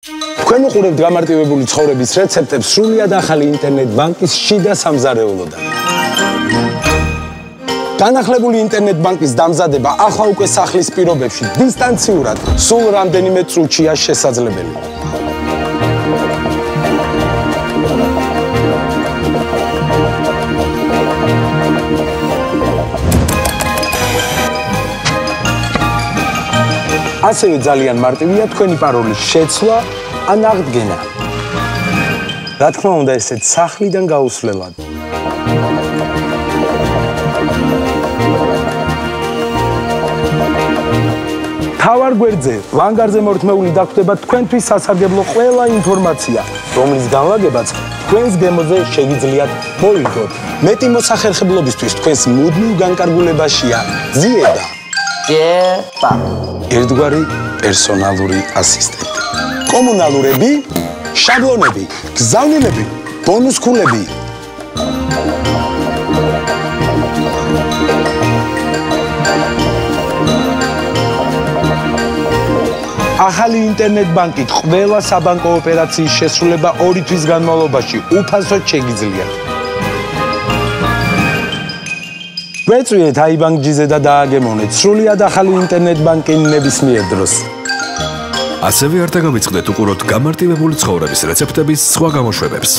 თქვენ უყურებთ გამარტივებული ცხოვრების რეცეპტებს სრულიად ახალი ინტერნეტ ბანკის შიდა სამზარეულოდან. განახლებული ინტერნეტ ბანკის დამზადება ახლა უკვე სახლის პირობებში დისტანციურად სულ რამდენიმე წუთშია შესაძლებელი. ასევე ძალიან მარტივია თქვენი პაროლის შეცვლა ან აღდგენა. რა თქმა უნდა, ესეც სახლიდან გაუსვლელად. თავარ გვერდზე, ლანგარზე მორთმეული დაგვხვდება თქვენთვის სასარგებლო ყველა ინფორმაცია, რომლის განლაგებაც თქვენს გემოზე შეგიძლიათ მოიგოთ. მეტი მოსახერხებლობისთვის თქვენს მუდმივ განკარგულებაშია ზიედა. ერთგვარი პერსონალური ასისტენტი. კომუნალურები, შაბლონები, გზავნილები, ბონუსქულები. ახალი ინტერნეტ ბანკით ყველა საბანკო ოპერაციის შესრულება 2 თვის განმავლობაში უფასოდ შეგიძლიათ. გვეწვიეთ აიბანკ-ჯიზე და დააგემოვნეთ სრულიად ახალი ინტერნეტ ბანკი ნებისმიერ დროს. ასევე არ დაგავიწყდეთ უყუროთ გამარტივებული ცხოვრების რეცეპტების სხვა გამოშვებებს.